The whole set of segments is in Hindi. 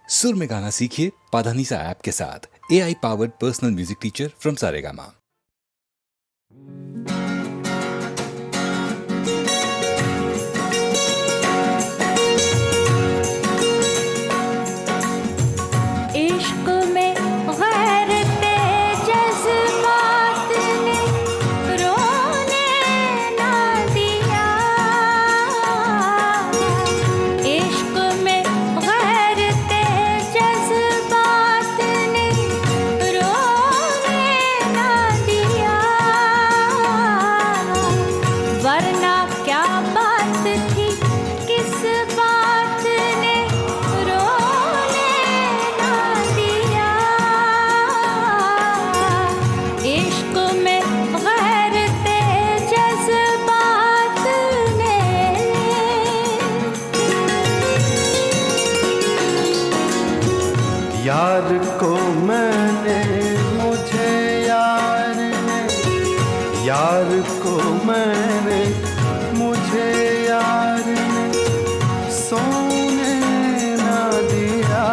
सुर में गाना सीखिए पाधानीसा ऐप के साथ। AI powered personal music teacher from Saregama. इश्क में गैरते जज्बात ने रोने ना दिया। इश्क में गैरते जज्बात ने रोने ना दिया। वरना क्या बात थी, किस बात ने रोने ना दिया। इश्क में गैरते जज्बात ने। यार को मैंने मुझे यार ने, यार को मैंने मुझे यार ने सोने ना दिया।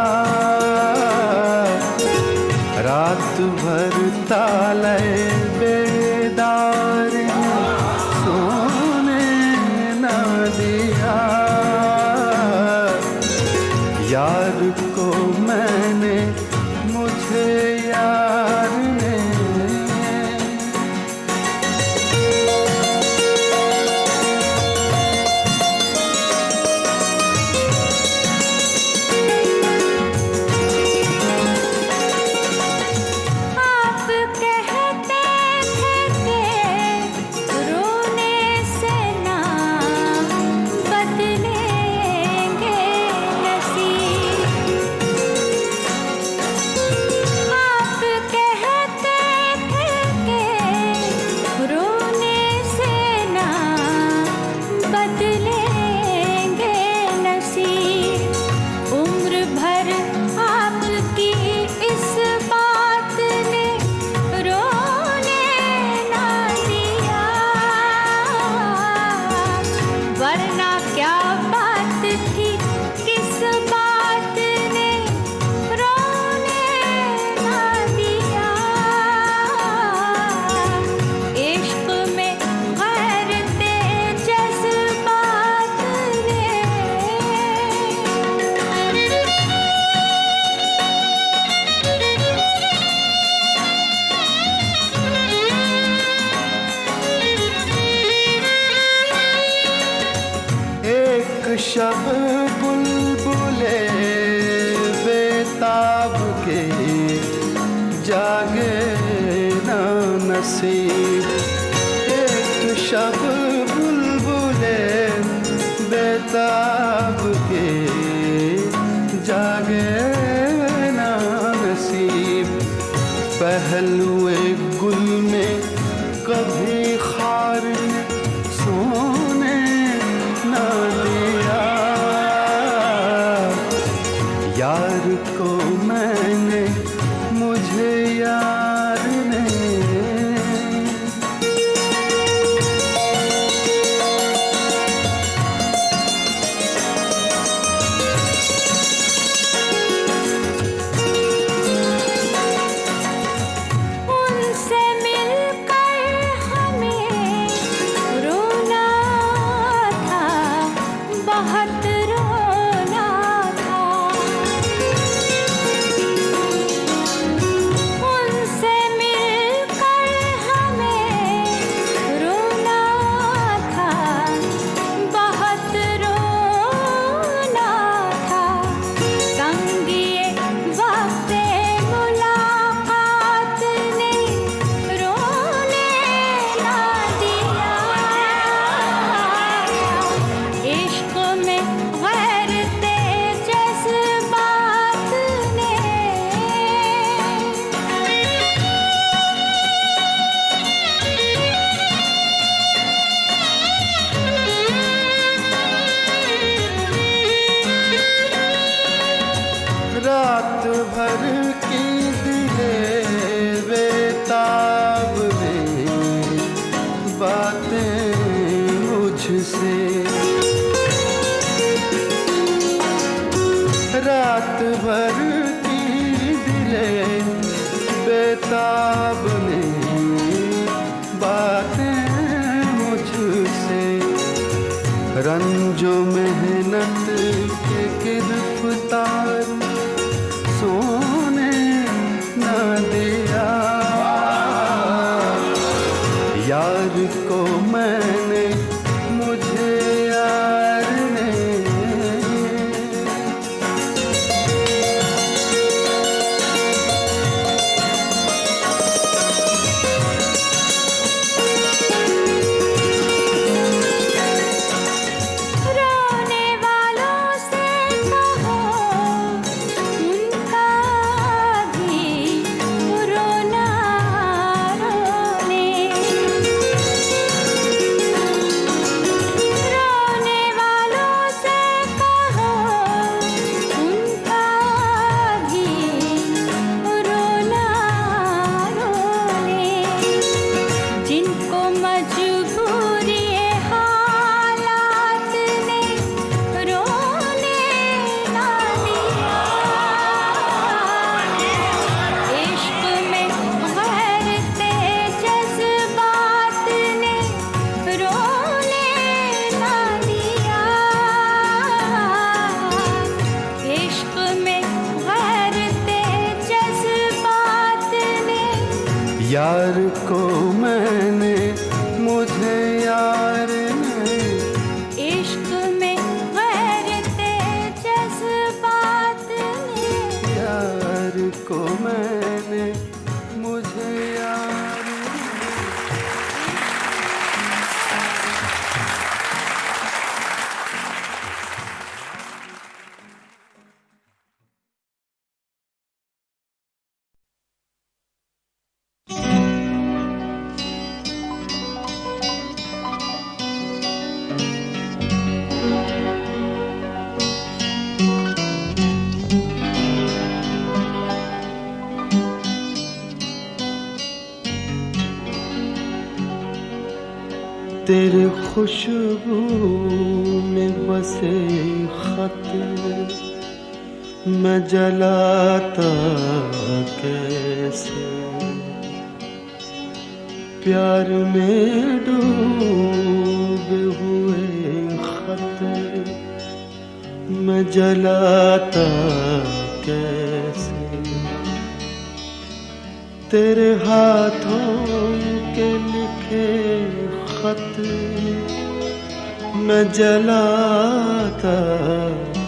रात भर ताले बेदार ने सोने ना दिया। यार को मैंने मुझे यार ने। आप कहते थे कि रोने से ना बदलेंगे नसीब। आप कहते थे कि रोने से ना बदलेंगे नसीब। उम्र भर आपकी इस बात ने रोने ना दिया। वरना क्या बात थी, किस बात ने रोने ना दिया। इश्क में गैरते जज्बात ने। एक शब बुलबुले बेताब के जागे ना नसीब। एक शब बुलबुले बेताब के जागे ना नसीब। पहलुए गुल में कभी खार ने सोने ना दिया। यार को मैंने मुझे यार ने। उनसे मिलकर हमें रोना था, बहुत रोना था। उनसे मिलकर हमें रोना था, बहुत रोना था। संगिए वक्ते मुलाकात ने रोने ना दिया। इश्क में गैरते जज्बात ने। रात भर की दिले बेताब ने बातें मुझसे। रात भर की दिले बेताब ने बातें मुझसे, रंजो मेहनत के गिरफ्तार सोने न दिया। यार को मैंने मुझे यार ने, रोने वालों से कहो उनका भी रोना रोने, रोने वालों से कहो उनका भी रोना रोने, जिनको मजबूरी हालात ने रोने ना दिया। इश्क में गैरते जज्बात ने रोने ना दिया। इश्क में गैरते जज्बात ने, यार को मैंने मुझे यार ने, इश्क में गैरते जज्बात ने। यार को मैंने मुझे यार ने। तेरे खुशबू में बसे खत मैं जलाता कैसे, प्यार में डूबे हुए खत मैं जलाता कैसे, तेरे हाथों के लिखे खत मैं जलाता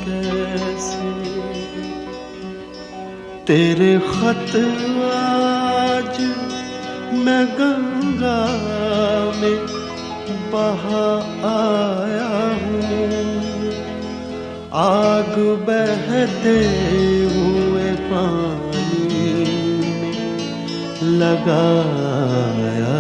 कैसे, तेरे खत आज मैं गंगा में बहा आया हूँ, आग बहते हुए पानी में लगाया।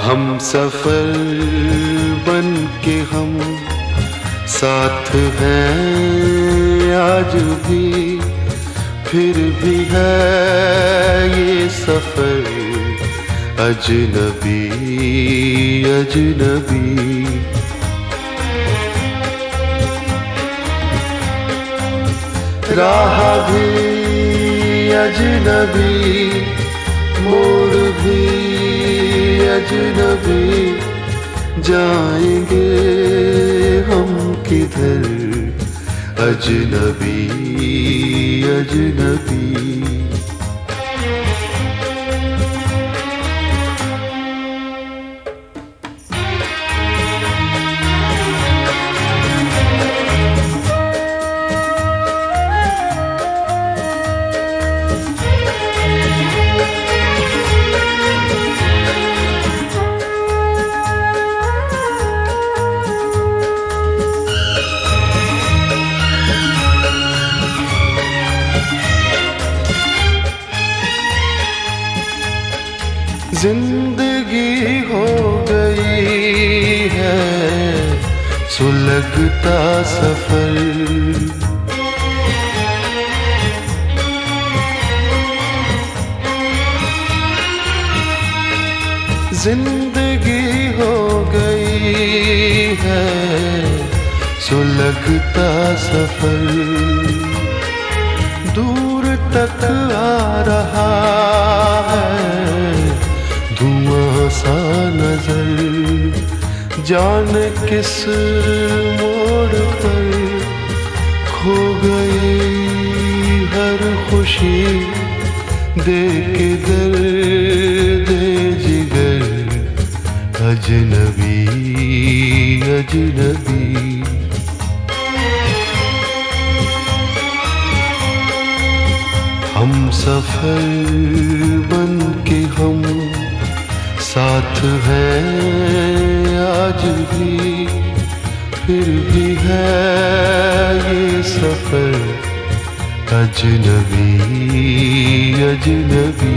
हम सफर बन के हम साथ हैं आज भी, फिर भी है ये सफर अजनबी अजनबी। राह भी अजनबी, मोड़ भी अजनबी, जाएंगे हम किधर अजनबी अजनबी। जिंदगी हो गई है सुलगता सफर। जिंदगी हो गई है सुलगता सफर। दूर तक आ रहा है धुआं सा नजर, जाने किस मोड़ पर खो गई हर खुशी, दे के दर्द जिगर अजनबी अजनबी। हम सफर बन के हम साथ हैं आज भी, फिर भी है ये सफर अजनबी अजनबी।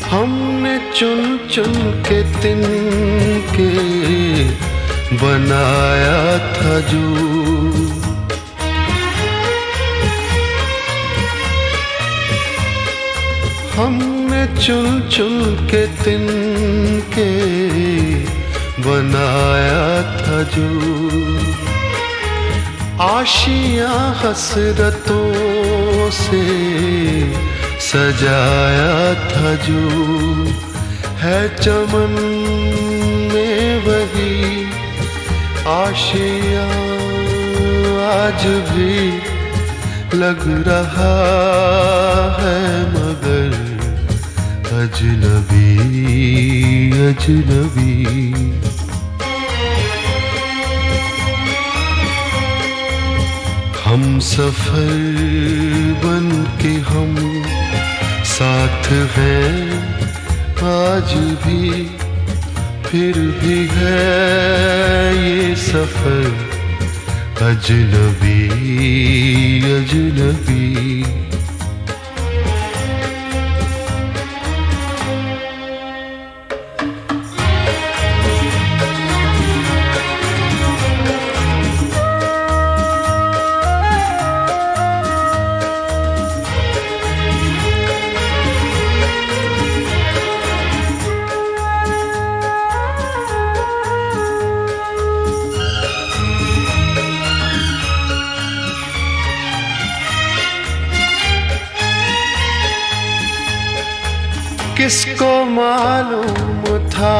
हमने चुन चुन के तिनके बनाया था जो, हमने चुन चुन के तिनके बनाया था जो, आशियां हसरतों से सजाया था जो, है चमन में वही आशियां आज भी लग रहा है मगर अजनबी अजनबी। हम सफर बन के हम साथ हैं आज भी, फिर भी है ये सफर अजनबी अजनबी। किसको मालूम था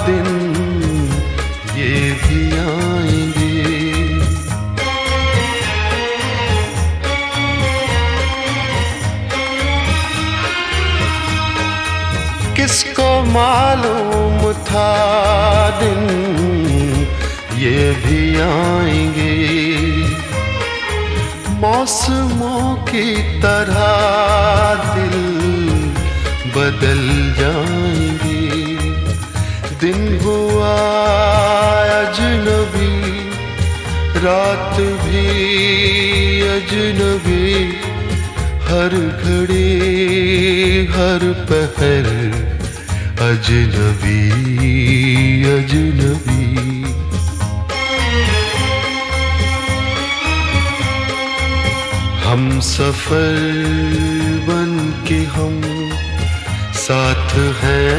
दिन ये भी आएंगे, किसको मालूम था दिन ये भी आएंगे। मौसमों की तरह दिल बदल जाएंगे, दिन हुआ अजनबी रात भी अजनबी, हर घड़ी हर पहर अजनबी अजनबी। हम सफर बन के हम साथ हैं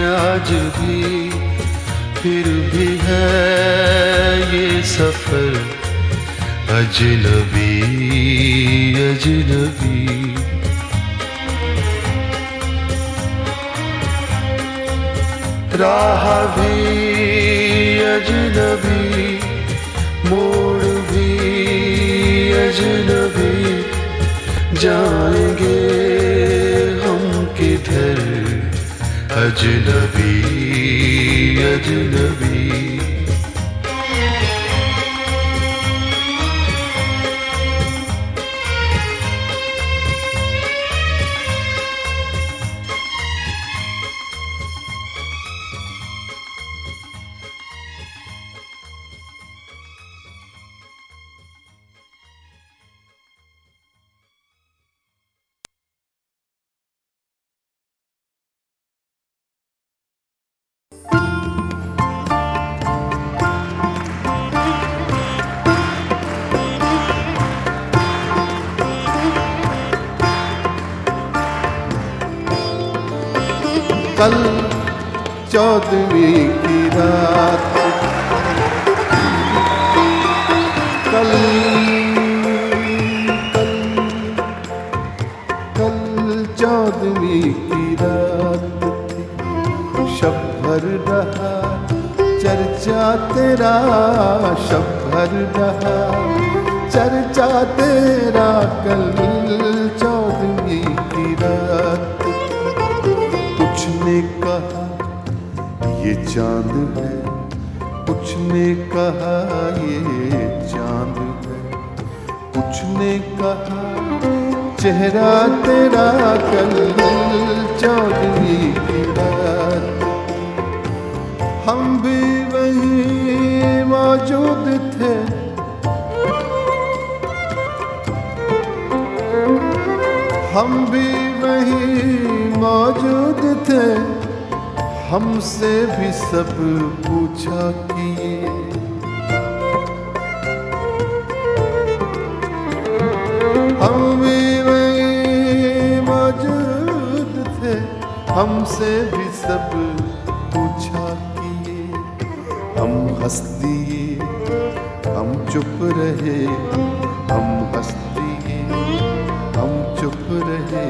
आज भी, फिर भी है ये सफर अजनबी अजनबी। राह भी अजनबी, मोड़ भी अजनबी, जाएंगे हम किधर अजनबी अजनबी। कल 14वीं की रात, कल 14वीं की रात थी। शब भर रहा चर्चा तेरा, शब भर रहा चर्चा तेरा। कल 14वीं की रात, कुछ ने कहा ये चांद है, कुछ ने कहा ये चांद है, कुछ ने कहा चेहरा तेरा। कल 14वीं की रात, हम भी वहीं मौजूद थे, हम भी वहीं मौजूद थे। हमसे भी सब पूछा किए, हम भी वहीं मौजूद थे। हमसे भी सब पूछा किए, हम हंस दिए, हम चुप रहे, हम हंस दिए, हम चुप रहे।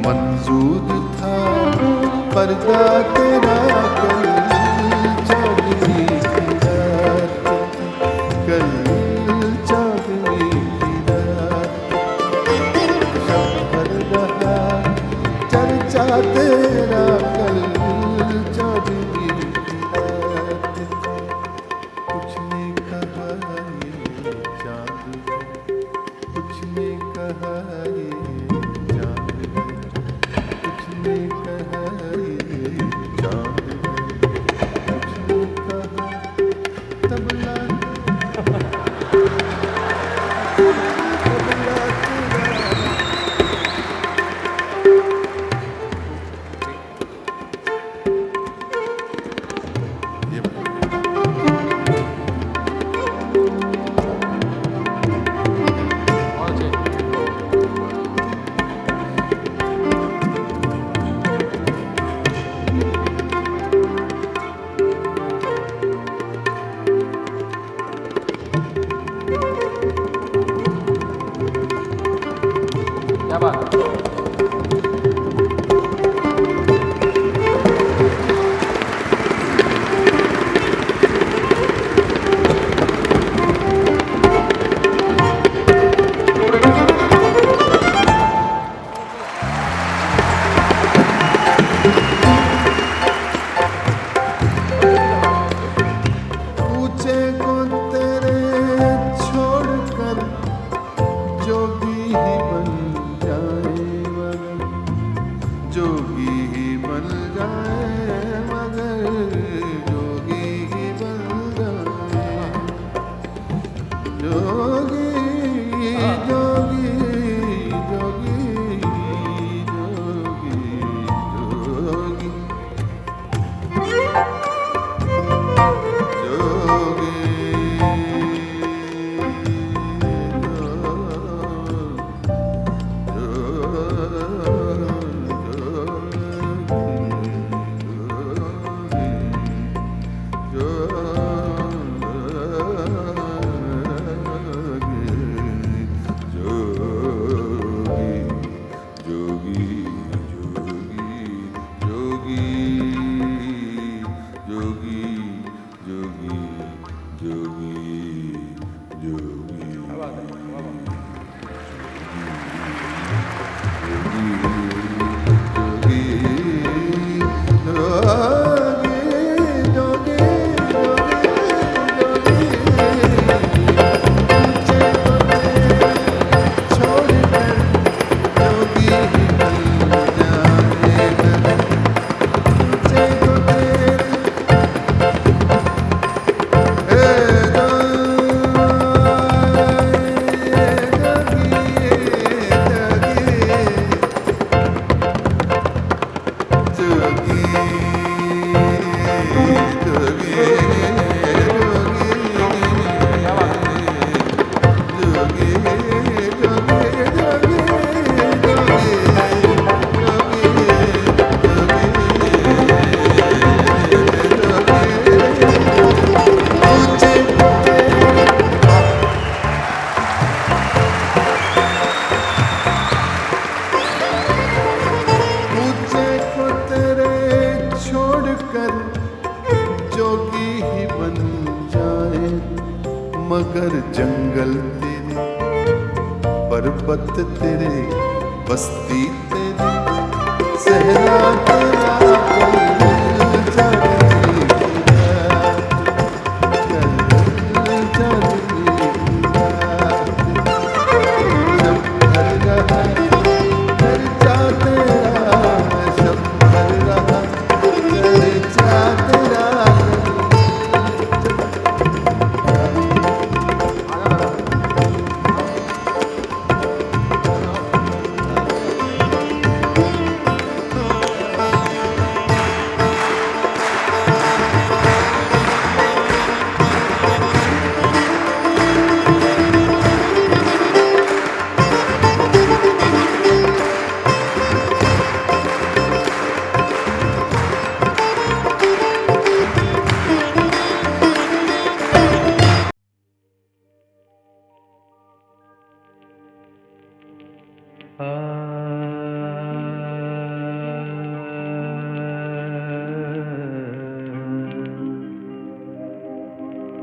मंजूर था पर्दा तेरा। कल 14वीं की रात, कल 14वीं की रात। शब भर रहा चर्चा तेरा। कल 14वीं की रात, कुछ ने कहा ये चांद है, कुछ ने कहा ये चांद है, कुछ ने कहा ये चांद है। मगर जंगल तेरे, पर्वत तेरे, बस्ती तेरी, सहरा तेरा, चल जाने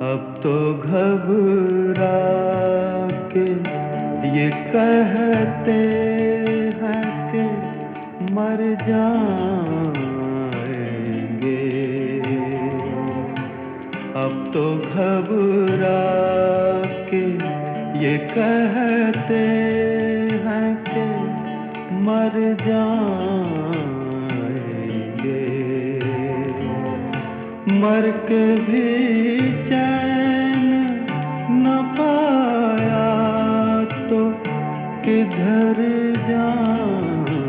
अब तो घबरा के ये कहते हैं कि मर जाएंगे। अब तो घबरा के ये कहते हैं कि मर जाएंगे। मर के भी चैन न पाया तो किधर जाएंगे।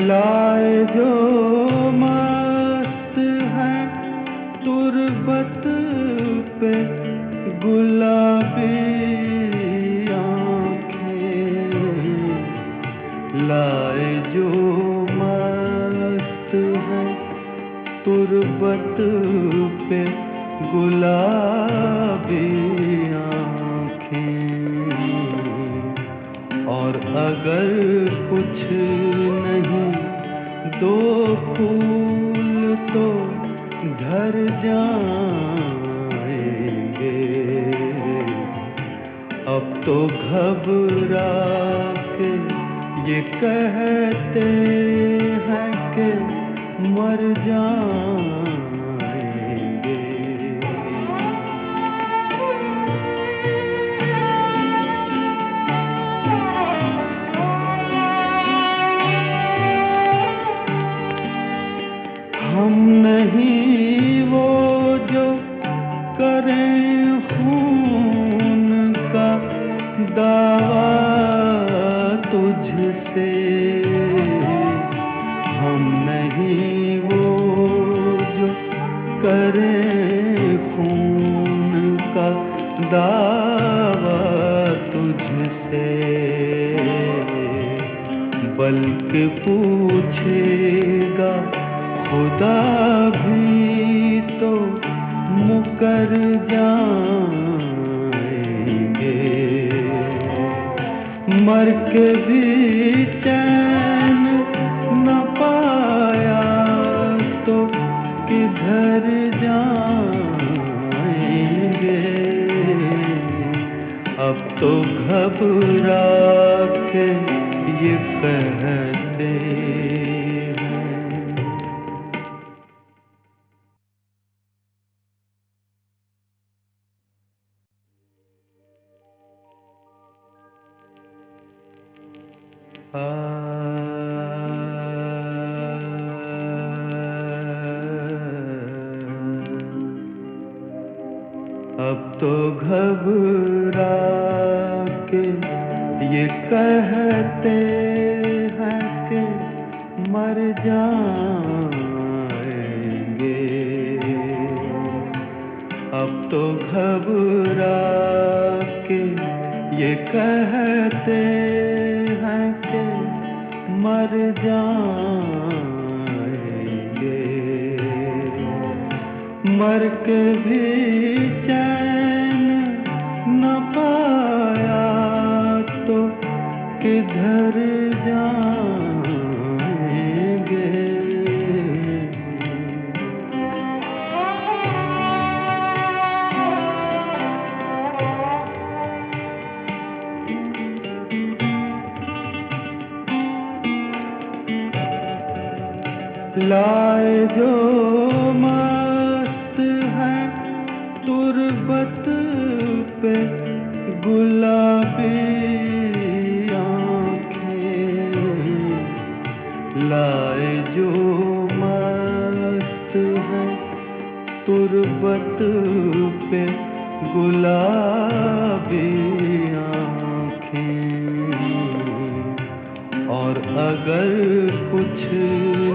लाए जो मस्त है तुरबत पे गुलाबी आँखें, लाए जो मस्त है तुरबत पे गुलाबी आँखें। और अगर कुछ नहीं दो फूल तो घर जाएंगे। अब तो घबरा के ये कहते हैं कि मर जाएंगे। हम नहीं वो जो करें खून का दावा तुझसे। हम नहीं वो जो करें खून का दावा तुझसे। बल्कि पूछेगा खुदा भी तो मुकर जाएंगे। मर के भी चैन न पाया तो किधर जाएंगे। अब तो घबरा के ये कहते अब तो घबरा के ये कहते हैं कि मर जाएंगे। अब तो घबरा के ये कहते हैं कि मर जाएंगे। मर के भी चैन न पाया तो किधर जाएंगे। लाए जो मस्त है तुरबत पे गुलाबी आँखें। लाए जो मस्त है तुरबत पे गुलाबी आँखें। और अगर कुछ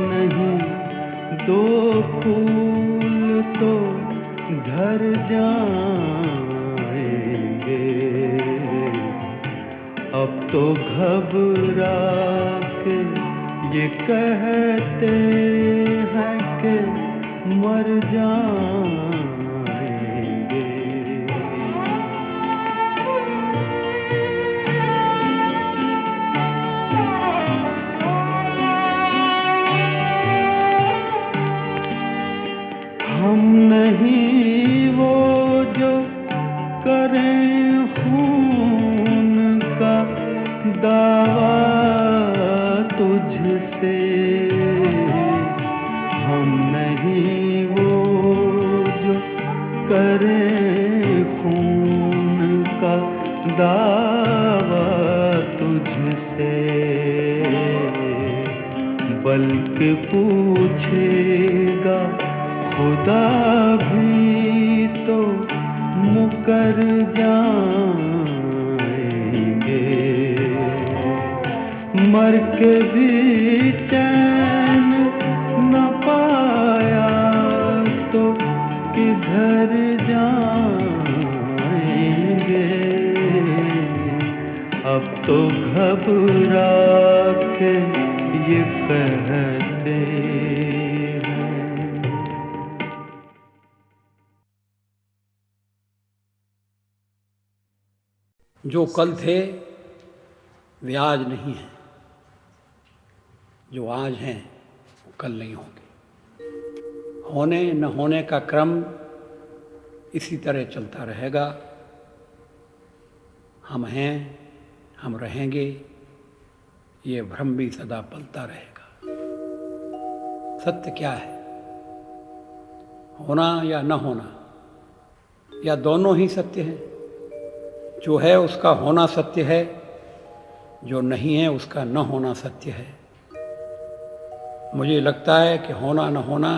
नहीं दो फूल तो घर जाएंगे। अब तो घबरा के ये कहते हैं कि मर जाएंगे। हम नहीं वो जो करें खून का दावा तुझसे। हम नहीं वो जो करें खून का दावा तुझसे। बल्कि पूछेगा खुदा भी तो मुकर जाएंगे। मर के भी चैन न पाया तो किधर जाएंगे। अब तो घबरा के ये कहते जो कल थे वे आज नहीं हैं, जो आज हैं वो कल नहीं होंगे। होने न होने का क्रम इसी तरह चलता रहेगा। हम हैं, हम रहेंगे, ये भ्रम भी सदा पलता रहेगा। सत्य क्या है? होना या न होना, या दोनों ही सत्य हैं? जो है उसका होना सत्य है, जो नहीं है उसका न होना सत्य है। मुझे लगता है कि होना न होना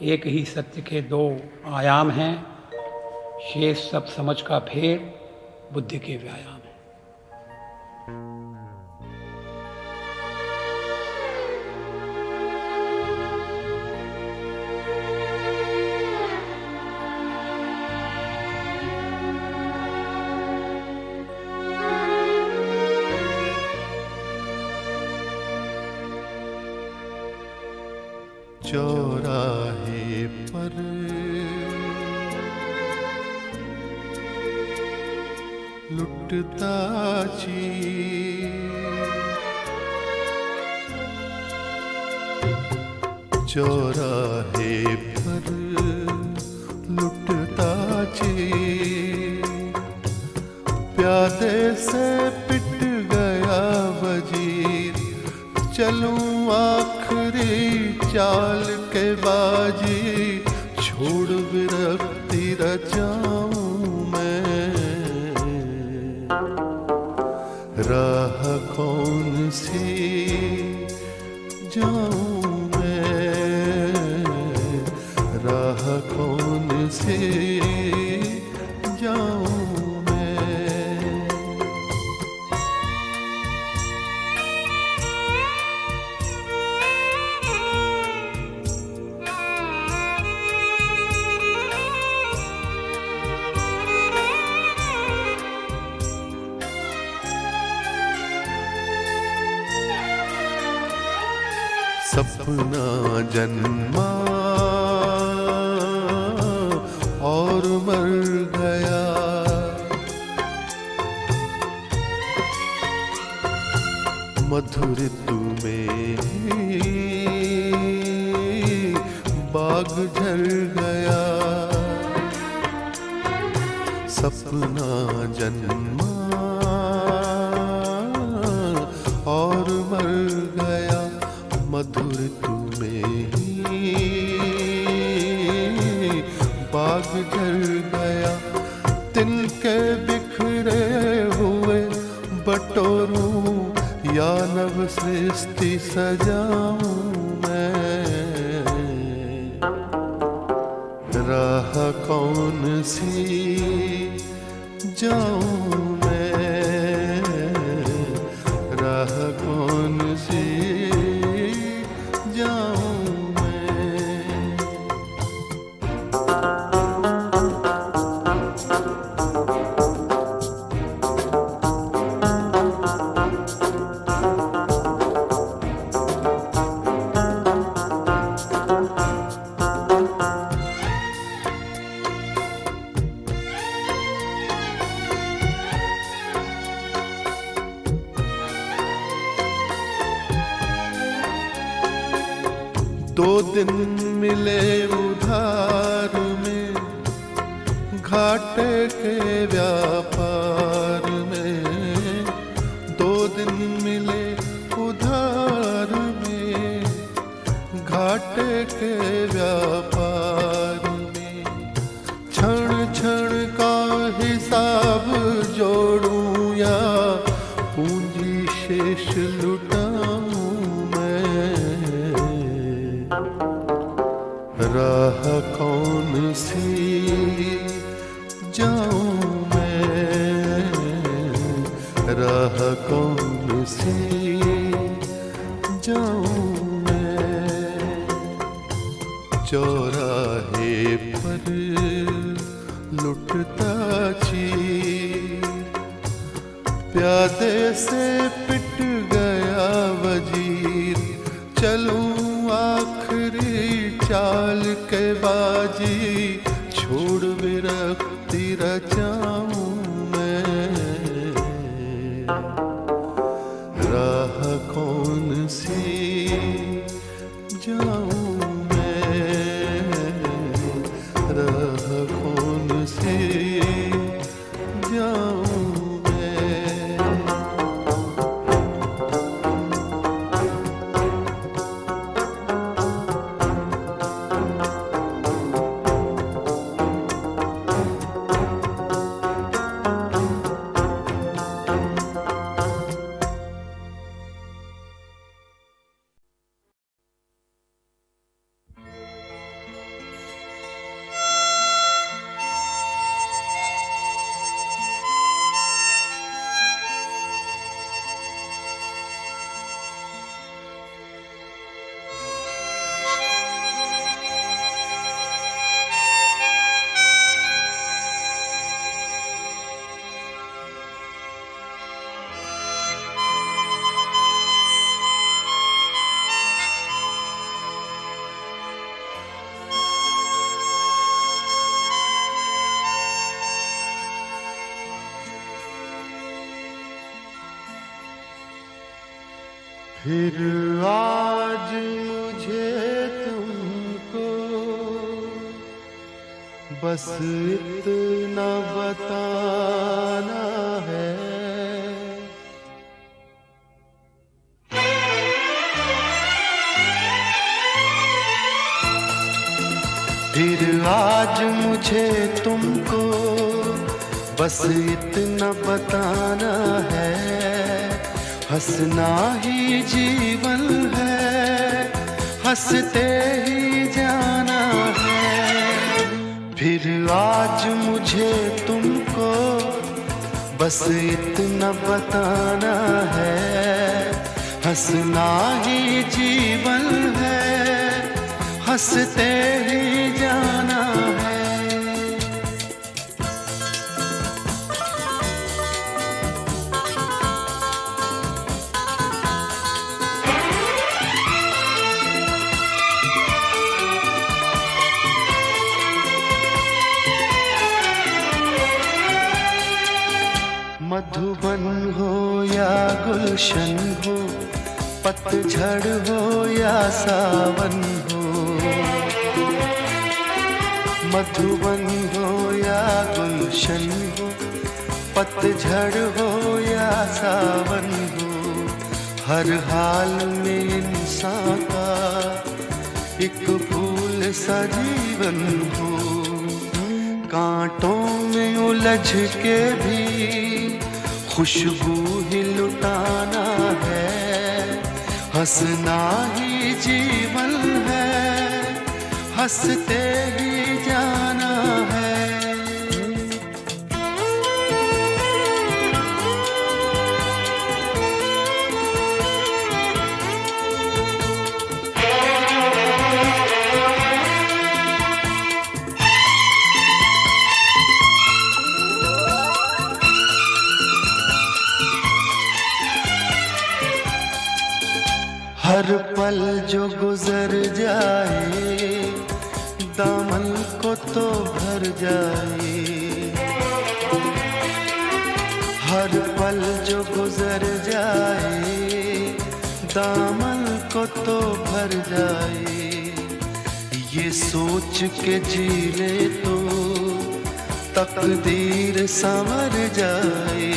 एक ही सत्य के दो आयाम हैं। शेष सब समझ का फेर बुद्धि के व्यायाम है। चौराहे पर लुटता चौराहे पर लुटता प्यादे से पिट गया वजीर। चलूं आखिरी चाल के बाजी, छोड़ विरक्ति रचाऊं मैं। राह कौन सी जाऊं मैं, राह कौन सी जाऊं मैं। सपना जन्मा और मर गया, मधुर ऋतु में बाग झड़ गया। सपना जन्मा और मर गया, मधुर ऋतु में बाग झड़ गया। तिनके बिखरे हुए बटोरूं या नव सृष्टि सजाऊं मैं। राह कौन सी जाऊं मैं, राह कौन सी जाऊं मैं। दो दिन मिले उधार में, घाटे के व्यापार में। दो दिन मिले उधार में, घाटे के व्यापार में। क्षण क्षण का हिसाब जोड़ूं या पूंजी शेष लुटाऊं मैं। राह कौन सी जाऊं मैं, राह कौन सी जाऊं मैं। चौराहे पर लुटता चीर, प्यादे से पिट गया वजीर। चलूं आखिरी चाल के बाजी, छोड़ विरक्ति रचाऊं मैं। राह कौन सी जाऊं मैं, राह कौन सी जाऊं मैं। फिर आज मुझे तुमको बस इतना बताना है, फिर आज मुझे तुमको बस इतना बताना है। हंसना ही जीवन है, हंसते ही जाना है। फिर आज मुझे तुमको बस इतना बताना है, हंसना ही जीवन है, हंसते ही जाना है। मधुबन हो या गुलशन हो, पतझड़ हो या सावन हो, मधुबन हो या गुलशन हो, पतझड़ हो या सावन हो, हर हाल में इंसान का एक फूल सा जीवन हो। कांटों में उलझ के भी खुशबू ही लुटाना है, हंसना ही जीवन है, हंसते ही जाना है। हर पल जो गुजर जाए दामन को तो भर जाए, हर पल जो गुजर जाए दामन को तो भर जाए। ये सोच के जी ले तो तकदीर संवर जाए।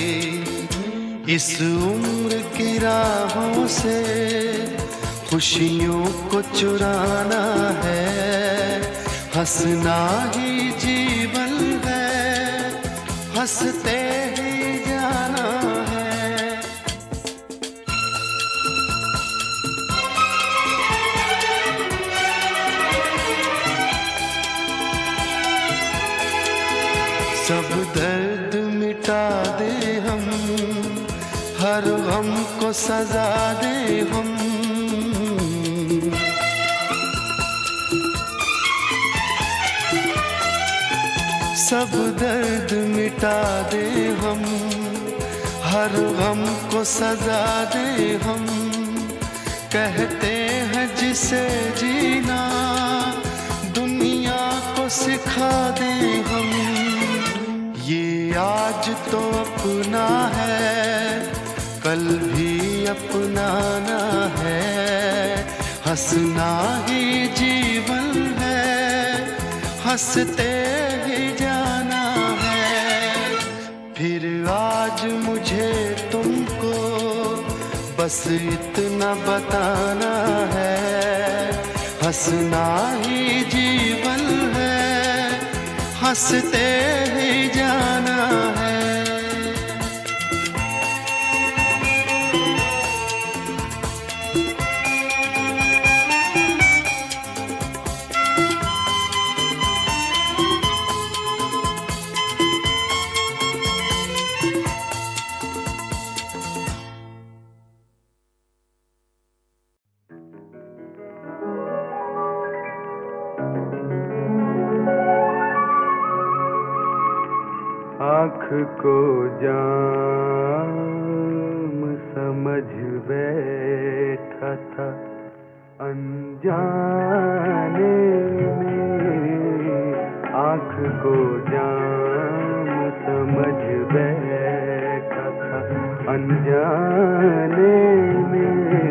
इस उम्र की राहों से खुशियों को चुराना है, हंसना ही जीवन है, हंसते ही जाना है। सब दर्द मिटा दे हम, हर गम को सजा दे हम, सब दर्द मिटा दे हम, हर गम को सजा दे हम। कहते हैं जिसे जीना दुनिया को सिखा दे हम। ये आज तो अपना है, कल भी अपनाना है, हंसना ही जीवन है, हंसते ही जाना है। फिर आज मुझे तुमको बस इतना बताना है, हंसना ही जीवन है, हंसते ही जाना है। आँख को जाम समझ बैठा था अनजाने में, आँख को जाम समझ बैठा था अनजाने में,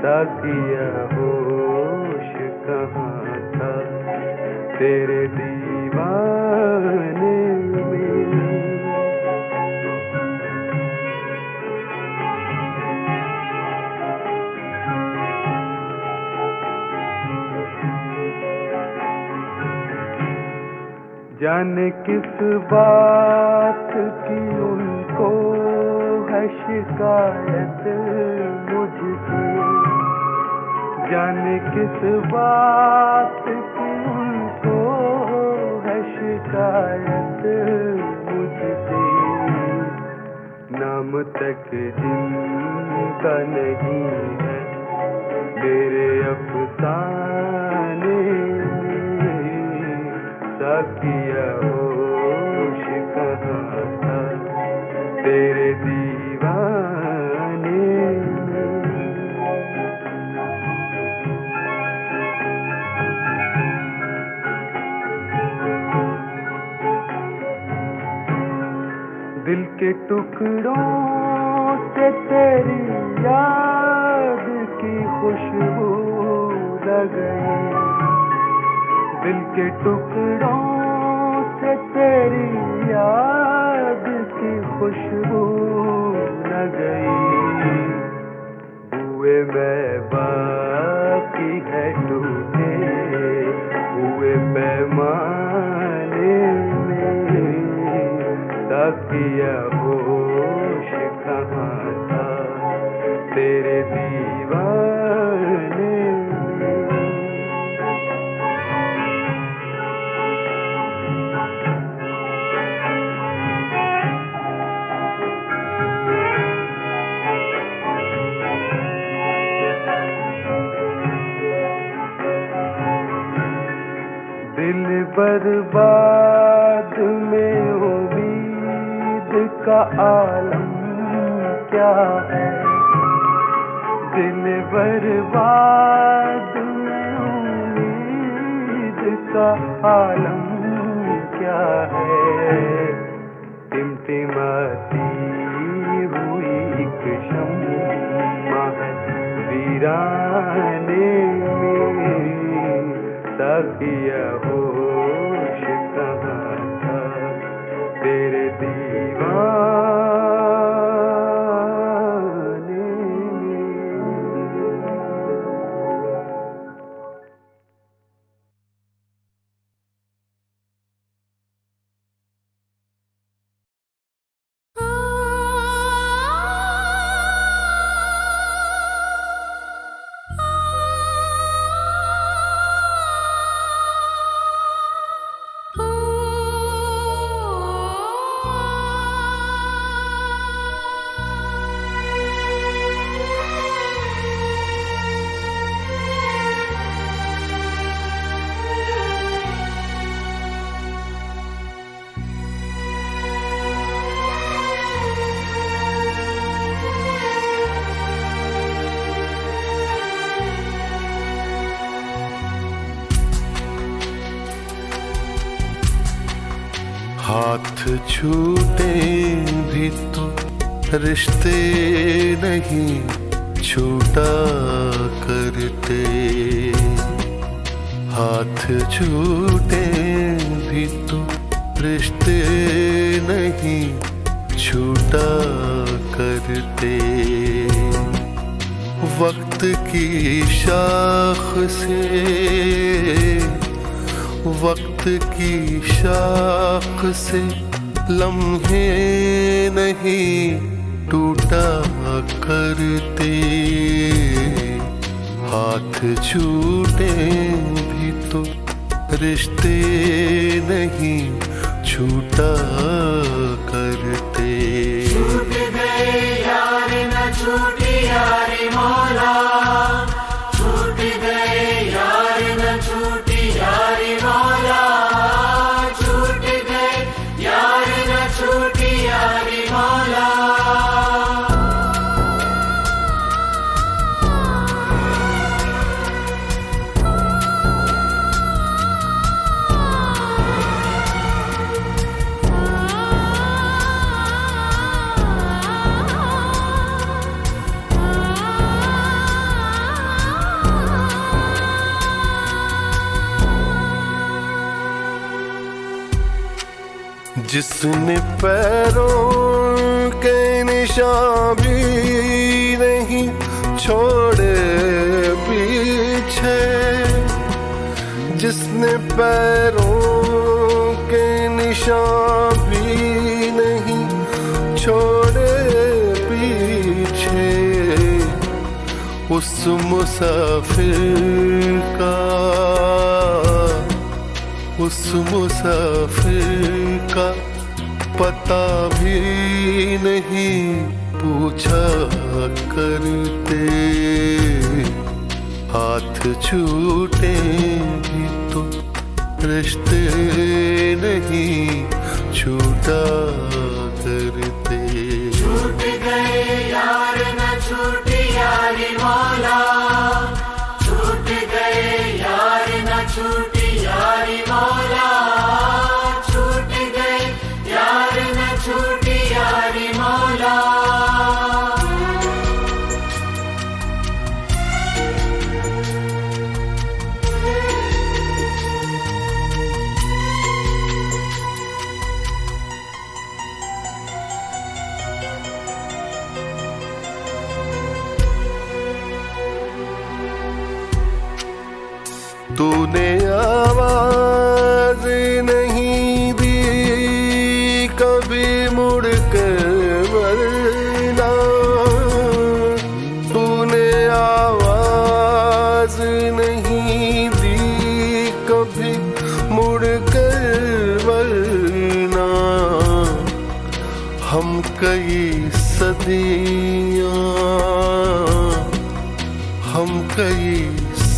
ताकिया होश कहाँ था तेरे दीवाने जाने किस बात की उनको है शिकायत मुझसे, जाने किस बात की उनको है शिकायत मुझसे, नाम तक जिनका नहीं है मेरे अफसाने में, साकिया होश कहाँ था तेरे दीवाने में। दिल के टुकड़ों से तेरी याद की खुशबू लग गई, दिल के टुकड़ों से तेरी याद की खुशबू लग गई। हुए मैं बाकी है टूटे हुए पैमाने में, साकिया होश कहाँ था तेरे दीवाने में। दिल बर्बाद में उम्मीद का आलम क्या है, दिल बर्बाद में उम्मीद का आलम क्या है। टिमटिमाती हुई एक शम्मा है वीराने में, साकिया होश कहाँ था तेरे दीवाने में। हाथ छूटे भी तो रिश्ते नहीं छूटा करते, हाथ छूटे भी तो रिश्ते नहीं छूटा करते। वक्त की शाख से वक्त की शाख से लम्हे नहीं टूटा करते, हाथ छूटे भी तो रिश्ते नहीं छूटा करते। छूट गए यार न छूटी यारी मौला, छूट गए यार न छूटी यारी मौला, छूट गए यार न छूटी यारी मौला। जिसने पैरों के निशान भी नहीं छोड़े पीछे, जिसने पैरों के निशान भी नहीं छोड़े पीछे, उस मुसाफिर का उस मुसाफिर का पता भी नहीं पूछा करते। हाथ छूटे भी तो रिश्ते नहीं छूटा करते। छूट गए यार न छूटी यारी मौला, छूट गए यार न छूटी यारी मौला, छूट गए यार न छूटी यारी मौला। तूने आवाज नहीं दी कभी मुड़ कर वरना, तूने आवाज नहीं दी कभी मुड़ कर वरना। हम कई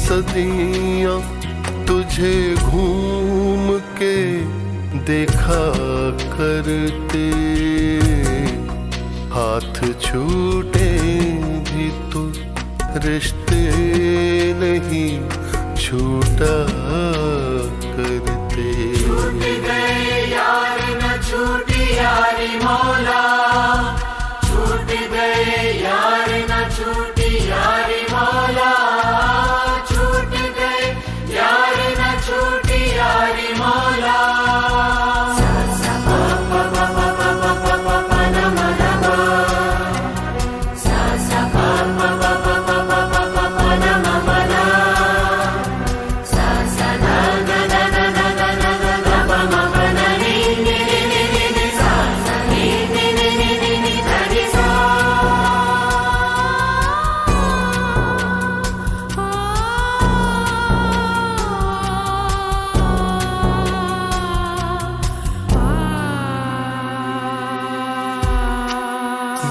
सदियां तुझे घूम के देखा करते। हाथ छूटे भी तो रिश्ते नहीं छूटा करते। छूट गए यार न छूटी यारी मौला, छूट गए यार न छूटी यारी मौला, छूट गए यार न छूटी यारी मौला।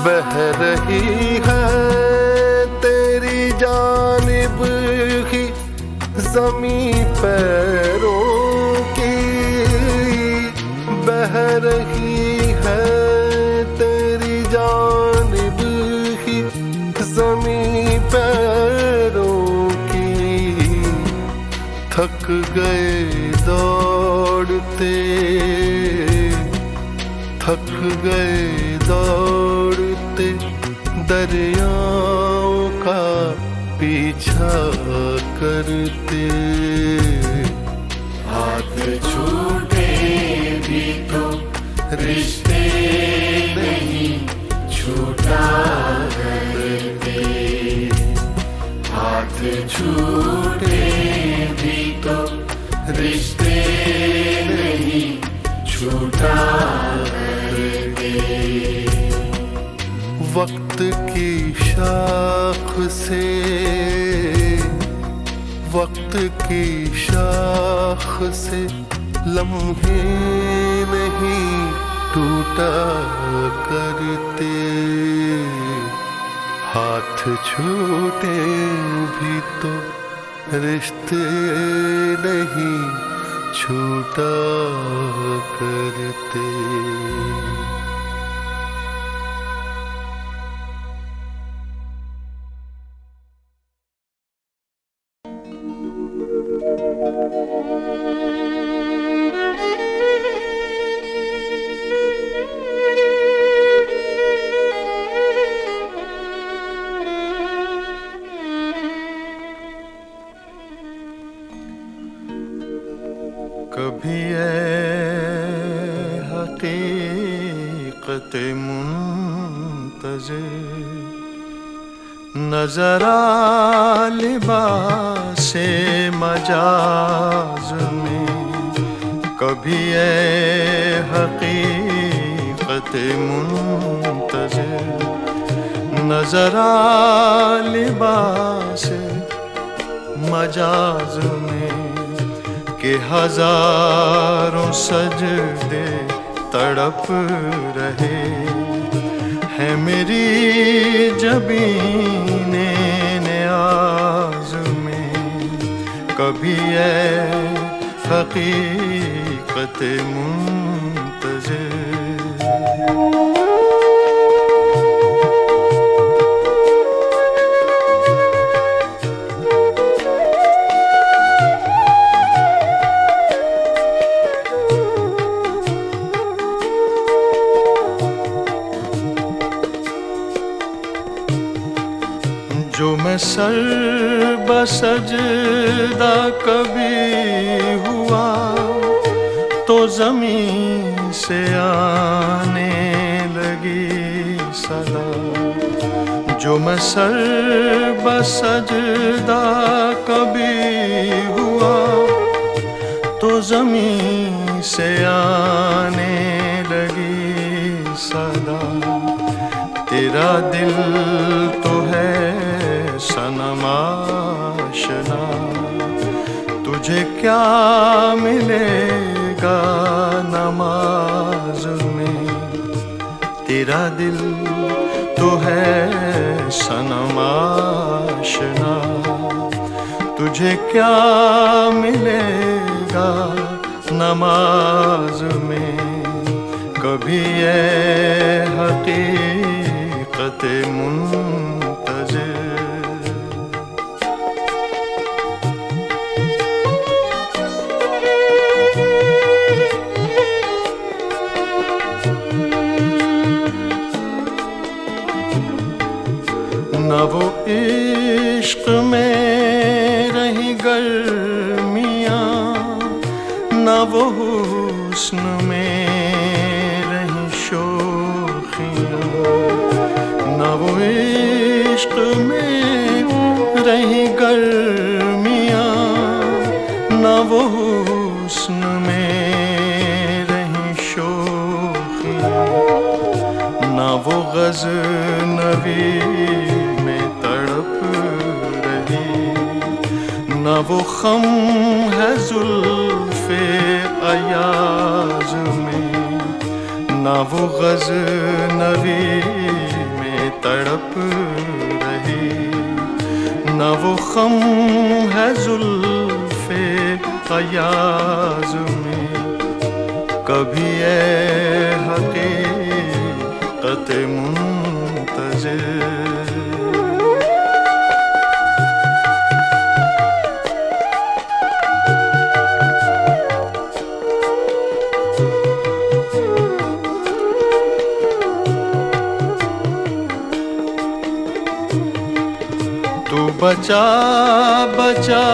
बह रही है तेरी जानिब ही ज़मीं पैरों की, बह रही है तेरी जानिब ही ज़मीं पैरों की। थक गए दौड़ते, थक गए दौड़ते दरियाओं का पीछा करते। हाथ छूटे भी तो रिश्ते नहीं छूटा करते। हाथ छूटे भी तो रिश्ते नहीं छूटा करते। वक्त की शाख से, वक्त की शाख से लम्हे नहीं टूटा करते। हाथ छूटे भी तो रिश्ते नहीं छूटा करते। कभी ऐ हकीकत मुंतज़िर नज़र आ लिबासे मजाज में, कभी ऐ हकीकत मुंतज़िर नज़र आ लिबासे मजाज में, के हजारों सजदे तड़प रहे हैं मेरी जबीने नियाज में। कभी ऐ हकीकत मुंतज़िर जो मैं सर बसजदा कभी हुआ तो ज़मीन से आने लगी सदा। जो मैं सर बसजदा कभी हुआ तो ज़मीन से आने लगी सदा। तेरा दिल तो है सनम आशना, तुझे क्या मिलेगा नमाज में। तेरा दिल तो है सनम आशना, तुझे क्या मिलेगा नमाज में। कभी ये हकीकत मुंतज़िर न वो इश्क में रही गर्मियाँ, न वो हुस्न में रही शोखियाँ। न वो इश्क में रही गर्मियाँ, न वो हुस्न में रही शोखियाँ। न वो ग़ज़नवी में तड़प रही, न वो ख़म है ज़ुल्फ़े अयाज़ में। न वो ग़ज़नवी में तड़प रही, न वो ख़म है ज़ुल्फ़े अयाज़ में। कभी ऐ हकीकत मुंतज़िर तू बचा बचा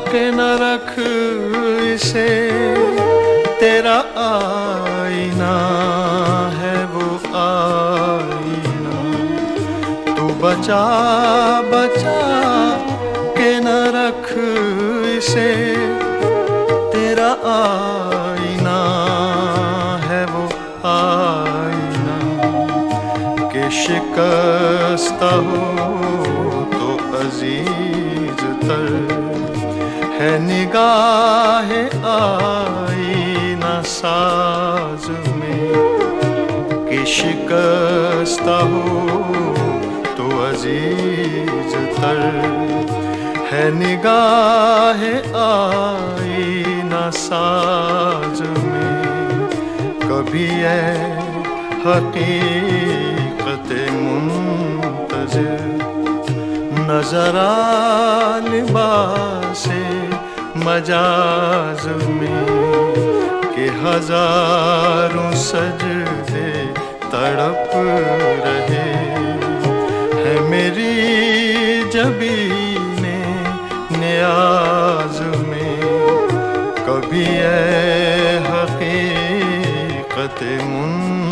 के न रख इसे, तेरा आईना है वो आईना। तू बचा बचा के न रख इसे, तेरा आईना है वो आईना। के शिकस्ता हो अजीज तर है निगाह आईना साज में। कि शिकस्ता हो तो अजीज तर है निगाह आईना साज में। कभी ऐ हकीकत मुंतज़िर नज़रा लिबासे मजाज में। कि हजारों सजदे तड़प रहे हैं मेरी जबीने नियाज में। कभी ऐ हकीकत मुंतज़िर